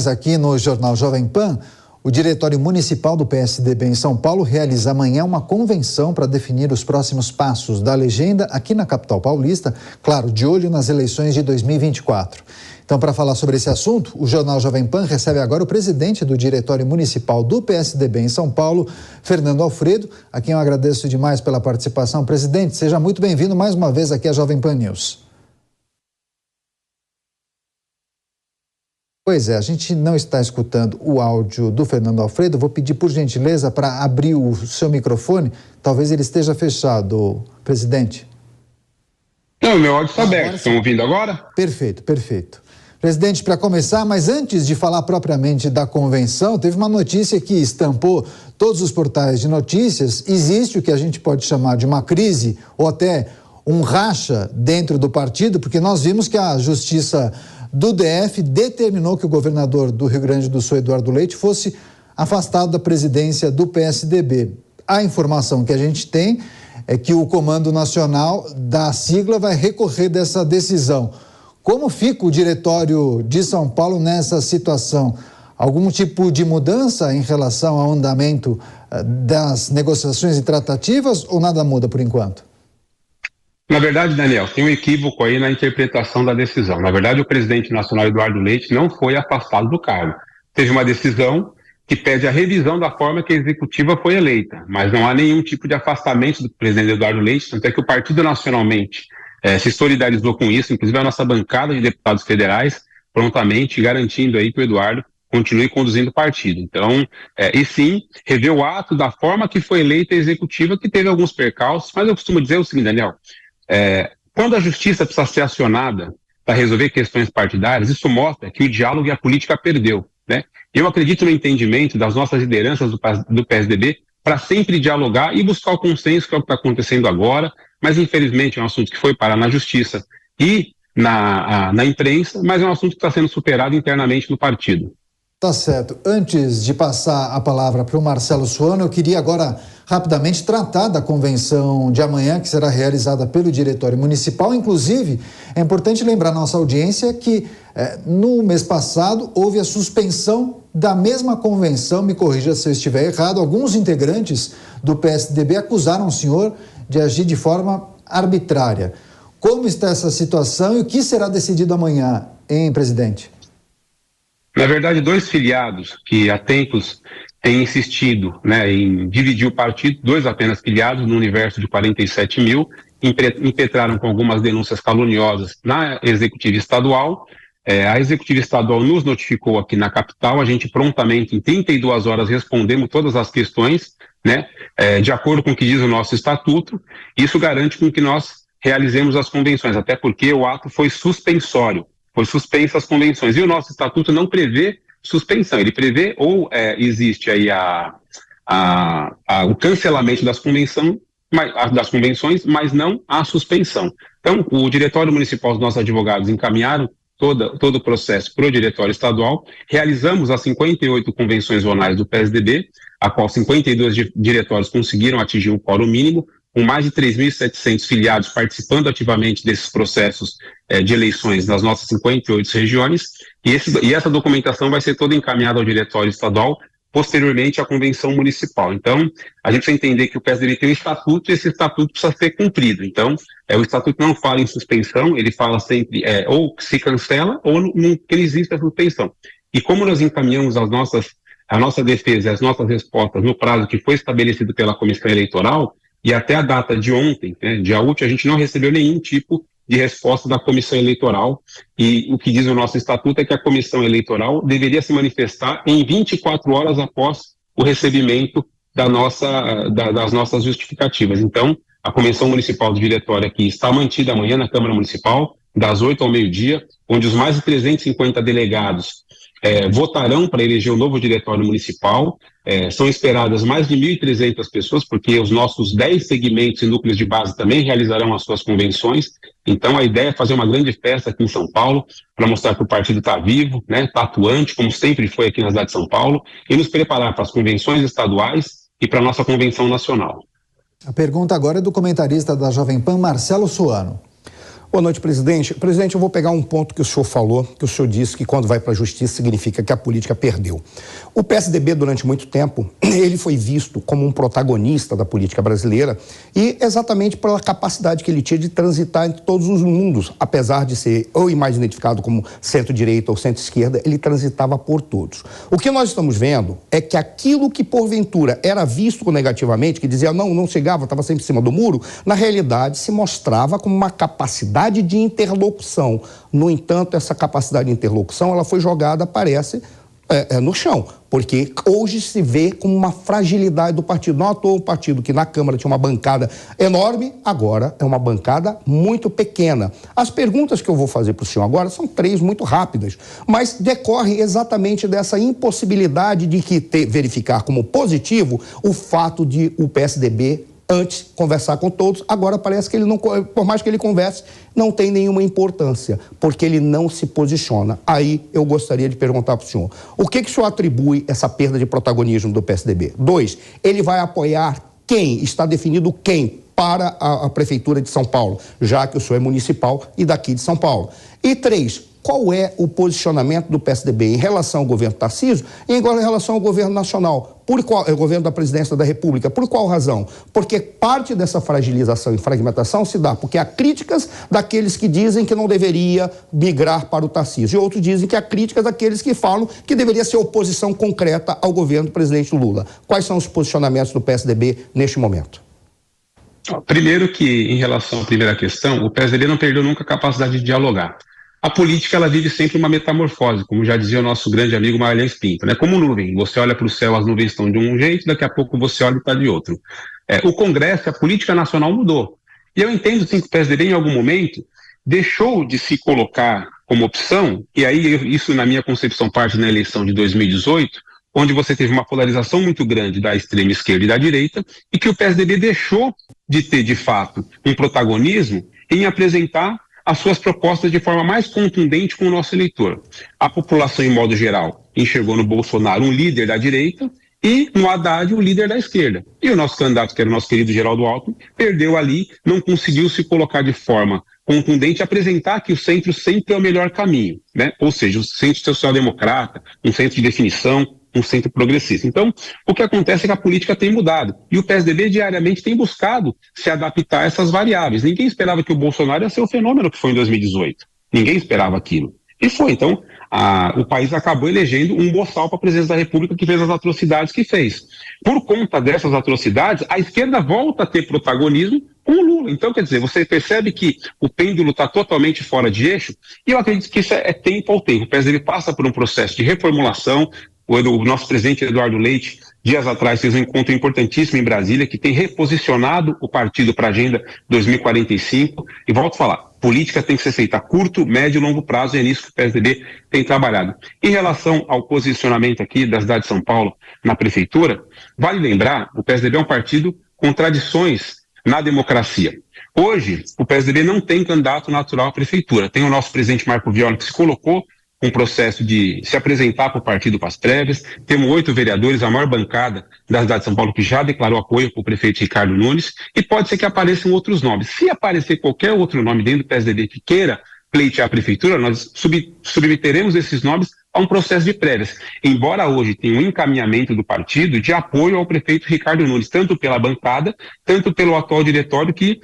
Aqui no Jornal Jovem Pan, o Diretório Municipal do PSDB em São Paulo realiza amanhã uma convenção para definir os próximos passos da legenda aqui na capital paulista, claro, de olho nas eleições de 2024. Então, para falar sobre esse assunto, o Jornal Jovem Pan recebe agora o presidente do Diretório Municipal do PSDB em São Paulo, Fernando Alfredo, a quem eu agradeço demais pela participação. Presidente, seja muito bem-vindo mais uma vez aqui à Jovem Pan News. Pois é, a gente não está escutando o áudio do Fernando Alfredo. Vou pedir, por gentileza, para abrir o seu microfone. Talvez ele esteja fechado, presidente. Não, meu áudio está aberto. Estão ouvindo agora? Perfeito, perfeito. Presidente, para começar, mas antes de falar propriamente da convenção, teve uma notícia que estampou todos os portais de notícias. Existe o que a gente pode chamar de uma crise ou até um racha dentro do partido, porque nós vimos que a Justiça do DF determinou que o governador do Rio Grande do Sul, Eduardo Leite, fosse afastado da presidência do PSDB. A informação que a gente tem é que o Comando Nacional da sigla vai recorrer dessa decisão. Como fica o Diretório de São Paulo nessa situação? Algum tipo de mudança em relação ao andamento das negociações e tratativas ou nada muda por enquanto? Na verdade, Daniel, tem um equívoco aí na interpretação da decisão. Na verdade, o presidente nacional Eduardo Leite não foi afastado do cargo. Teve uma decisão que pede a revisão da forma que a executiva foi eleita, mas não há nenhum tipo de afastamento do presidente Eduardo Leite, tanto é que o partido nacionalmente se solidarizou com isso, inclusive a nossa bancada de deputados federais, prontamente garantindo aí que o Eduardo continue conduzindo o partido. Então, e sim, rever o ato da forma que foi eleita a executiva, que teve alguns percalços, mas eu costumo dizer o seguinte, Daniel, quando a justiça precisa ser acionada para resolver questões partidárias, isso mostra que o diálogo e a política perdeu, né? Eu acredito no entendimento das nossas lideranças do PSDB para sempre dialogar e buscar o consenso, que é o que está acontecendo agora, mas infelizmente é um assunto que foi parar na justiça e na imprensa, mas é um assunto que está sendo superado internamente no partido. Tá certo. Antes de passar a palavra para o Marcelo Suano, eu queria agora rapidamente tratar da convenção de amanhã, que será realizada pelo Diretório Municipal. Inclusive, é importante lembrar à nossa audiência que no mês passado houve a suspensão da mesma convenção, me corrija se eu estiver errado. Alguns integrantes do PSDB acusaram o senhor de agir de forma arbitrária. Como está essa situação e o que será decidido amanhã, hein, presidente? Na verdade, dois filiados que há tempos têm insistido, né, em dividir o partido, dois apenas filiados no universo de 47 mil, impetraram com algumas denúncias caluniosas na executiva estadual. A executiva estadual nos notificou aqui na capital, a gente prontamente, em 32 horas, respondemos todas as questões, né, de acordo com o que diz o nosso estatuto. Isso garante com que nós realizemos as convenções, até porque o ato foi suspensório. Foi suspensa as convenções. E o nosso estatuto não prevê suspensão. Ele prevê ou existe aí o cancelamento das convenções, mas não a suspensão. Então, o Diretório Municipal, os nossos advogados encaminharam todo o processo para o Diretório Estadual. Realizamos as 58 convenções zonais do PSDB, a qual 52 diretórios conseguiram atingir o quórum mínimo, com mais de 3.700 filiados participando ativamente desses processos de eleições nas nossas 58 regiões, e essa documentação vai ser toda encaminhada ao Diretório Estadual, posteriormente à Convenção Municipal. Então, a gente precisa entender que o PSDB tem um estatuto e esse estatuto precisa ser cumprido. Então, o estatuto não fala em suspensão, ele fala sempre ou se cancela ou não que existe a suspensão. E como nós encaminhamos a nossa defesa e as nossas respostas no prazo que foi estabelecido pela Comissão Eleitoral, e até a data de ontem, dia útil, a gente não recebeu nenhum tipo de resposta da Comissão Eleitoral, e o que diz o nosso estatuto é que a Comissão Eleitoral deveria se manifestar em 24 horas após o recebimento das nossas justificativas. Então, a Convenção Municipal do Diretório aqui está mantida amanhã na Câmara Municipal, das 8 ao meio-dia, onde os mais de 350 delegados votarão para eleger o novo Diretório Municipal. São esperadas mais de 1.300 pessoas, porque os nossos 10 segmentos e núcleos de base também realizarão as suas convenções. Então, a ideia é fazer uma grande festa aqui em São Paulo, para mostrar que o partido está vivo, né, está atuante, como sempre foi aqui na cidade de São Paulo, e nos preparar para as convenções estaduais e para a nossa convenção nacional. A pergunta agora é do comentarista da Jovem Pan, Marcelo Suano. Boa noite, presidente. Presidente, eu vou pegar um ponto que o senhor falou, que o senhor disse que quando vai para a justiça significa que a política perdeu. O PSDB, durante muito tempo, ele foi visto como um protagonista da política brasileira e exatamente pela capacidade que ele tinha de transitar entre todos os mundos. Apesar de ser ou mais identificado como centro-direita ou centro-esquerda, ele transitava por todos. O que nós estamos vendo é que aquilo que porventura era visto negativamente, que dizia não chegava, estava sempre em cima do muro, na realidade se mostrava como uma capacidade de interlocução. No entanto, essa capacidade de interlocução ela foi jogada, parece, no chão, porque hoje se vê como uma fragilidade do partido. Não à toa o partido que na Câmara tinha uma bancada enorme, agora é uma bancada muito pequena. As perguntas que eu vou fazer para o senhor agora são 3 muito rápidas, mas decorrem exatamente dessa impossibilidade de verificar como positivo o fato de o PSDB antes conversar com todos, agora parece que ele não, por mais que ele converse, não tem nenhuma importância, porque ele não se posiciona. Aí eu gostaria de perguntar para o senhor, o que o senhor atribui essa perda de protagonismo do PSDB? 2, ele vai apoiar quem? Está definido quem para a Prefeitura de São Paulo, já que o senhor é municipal e daqui de São Paulo. E 3, qual é o posicionamento do PSDB em relação ao governo Tarcísio e em relação ao governo nacional? Por qual, o governo da Presidência da República? Por qual razão? Porque parte dessa fragilização e fragmentação se dá porque há críticas daqueles que dizem que não deveria migrar para o Tarcísio e outros dizem que há críticas daqueles que falam que deveria ser oposição concreta ao governo do presidente Lula. Quais são os posicionamentos do PSDB neste momento? Primeiro que, em relação à primeira questão, o PSDB não perdeu nunca a capacidade de dialogar. A política, ela vive sempre uma metamorfose, como já dizia o nosso grande amigo Magalhães Pinto, né? Como nuvem, você olha para o céu, as nuvens estão de um jeito, daqui a pouco você olha e está de outro. O Congresso, a política nacional mudou. E eu entendo, sim, que o PSDB, em algum momento, deixou de se colocar como opção, e aí isso, na minha concepção, parte na eleição de 2018, onde você teve uma polarização muito grande da extrema esquerda e da direita, e que o PSDB deixou de ter, de fato, um protagonismo em apresentar as suas propostas de forma mais contundente com o nosso eleitor. A população, em modo geral, enxergou no Bolsonaro um líder da direita e no Haddad o líder da esquerda. E o nosso candidato, que era o nosso querido Geraldo Alckmin, perdeu ali, não conseguiu se colocar de forma contundente, apresentar que o centro sempre é o melhor caminho, né? Ou seja, o centro social-democrata, um centro de definição, um centro progressista. Então, o que acontece é que a política tem mudado e o PSDB diariamente tem buscado se adaptar a essas variáveis. Ninguém esperava que o Bolsonaro ia ser o fenômeno que foi em 2018. Ninguém esperava aquilo. E foi. Então, o país acabou elegendo um boçal para a presidência da República que fez as atrocidades que fez. Por conta dessas atrocidades, a esquerda volta a ter protagonismo com o Lula. Então, quer dizer, você percebe que o pêndulo está totalmente fora de eixo e eu acredito que isso é tempo ao tempo. O PSDB passa por um processo de reformulação. O nosso presidente Eduardo Leite, dias atrás, fez um encontro importantíssimo em Brasília, que tem reposicionado o partido para a Agenda 2045. E volto a falar, política tem que ser feita a curto, médio e longo prazo, e é nisso que o PSDB tem trabalhado. Em relação ao posicionamento aqui da cidade de São Paulo na prefeitura, vale lembrar, o PSDB é um partido com tradições na democracia. Hoje, o PSDB não tem candidato natural à prefeitura. Tem o nosso presidente Marco Viola, que se colocou um processo de se apresentar para o partido para as prévias. Temos 8 vereadores, a maior bancada da cidade de São Paulo, que já declarou apoio para o prefeito Ricardo Nunes, e pode ser que apareçam outros nomes. Se aparecer qualquer outro nome dentro do PSDB que queira pleitear a prefeitura, nós submeteremos esses nomes a um processo de prévias. Embora hoje tenha um encaminhamento do partido de apoio ao prefeito Ricardo Nunes, tanto pela bancada, tanto pelo atual diretório que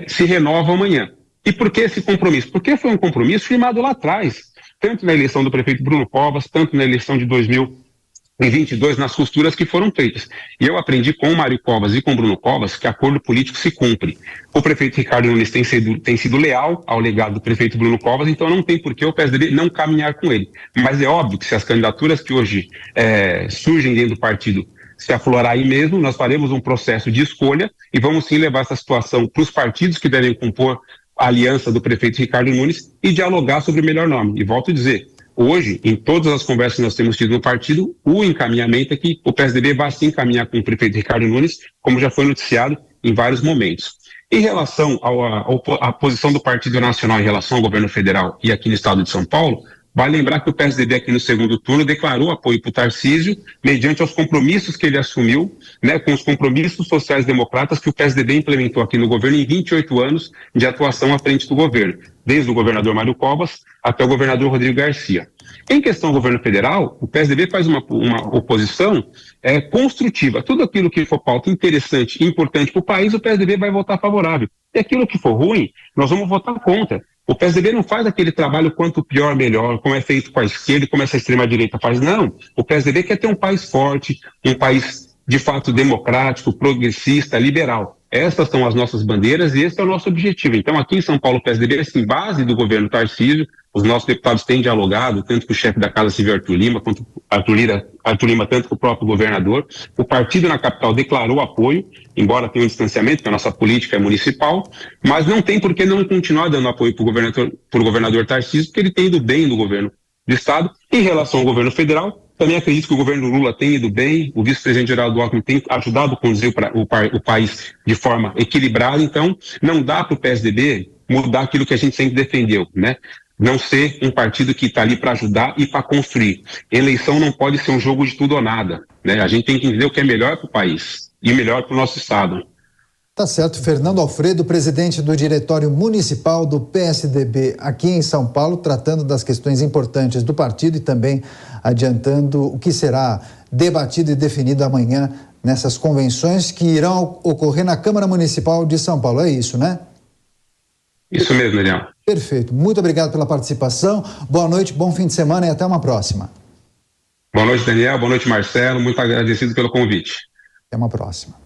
se renova amanhã. E por que esse compromisso? Porque foi um compromisso firmado lá atrás, tanto na eleição do prefeito Bruno Covas, tanto na eleição de 2022, nas costuras que foram feitas. E eu aprendi com o Mário Covas e com o Bruno Covas que acordo político se cumpre. O prefeito Ricardo Nunes tem sido leal ao legado do prefeito Bruno Covas, então não tem por que o PSDB não caminhar com ele. Mas é óbvio que se as candidaturas que hoje surgem dentro do partido se aflorar aí mesmo, nós faremos um processo de escolha e vamos sim levar essa situação para os partidos que devem compor a aliança do prefeito Ricardo Nunes e dialogar sobre o melhor nome. E volto a dizer, hoje, em todas as conversas que nós temos tido no partido, o encaminhamento é que o PSDB vai se encaminhar com o prefeito Ricardo Nunes, como já foi noticiado em vários momentos. Em relação à posição do Partido Nacional em relação ao governo federal e aqui no estado de São Paulo, Vale lembrar que o PSDB aqui no segundo turno declarou apoio para o Tarcísio, mediante aos compromissos que ele assumiu, né, com os compromissos sociais-democratas que o PSDB implementou aqui no governo em 28 anos de atuação à frente do governo, desde o governador Mário Covas até o governador Rodrigo Garcia. Em questão do governo federal, o PSDB faz uma oposição construtiva. Tudo aquilo que for pauta interessante e importante para o país, o PSDB vai votar favorável. E aquilo que for ruim, nós vamos votar contra. O PSDB não faz aquele trabalho quanto pior, melhor, como é feito com a esquerda e como essa extrema-direita faz. Não, o PSDB quer ter um país forte, um país de fato democrático, progressista, liberal. Essas são as nossas bandeiras e esse é o nosso objetivo. Então, aqui em São Paulo, o PSDB é em base do governo Tarcísio. Os nossos deputados têm dialogado, tanto com o chefe da Casa Civil, Arthur Lima, quanto Arthur Lima, tanto com o próprio governador. O partido na capital declarou apoio, embora tenha um distanciamento, porque a nossa política é municipal, mas não tem por que não continuar dando apoio para o governador Tarcísio, porque ele tem ido bem no governo do Estado. Em relação ao governo federal, também acredito que o governo Lula tem ido bem, o vice-presidente Geraldo Alckmin tem ajudado a conduzir o país de forma equilibrada, então não dá para o PSDB mudar aquilo que a gente sempre defendeu, né? Não ser um partido que está ali para ajudar e para construir. Eleição não pode ser um jogo de tudo ou nada, né? A gente tem que entender o que é melhor para o país e melhor para o nosso Estado. Tá certo. Fernando Alfredo, presidente do Diretório Municipal do PSDB aqui em São Paulo, tratando das questões importantes do partido e também adiantando o que será debatido e definido amanhã nessas convenções que irão ocorrer na Câmara Municipal de São Paulo. É isso, né? Isso mesmo, Daniel. Perfeito. Muito obrigado pela participação. Boa noite, bom fim de semana e até uma próxima. Boa noite, Daniel. Boa noite, Marcelo. Muito agradecido pelo convite. Até uma próxima.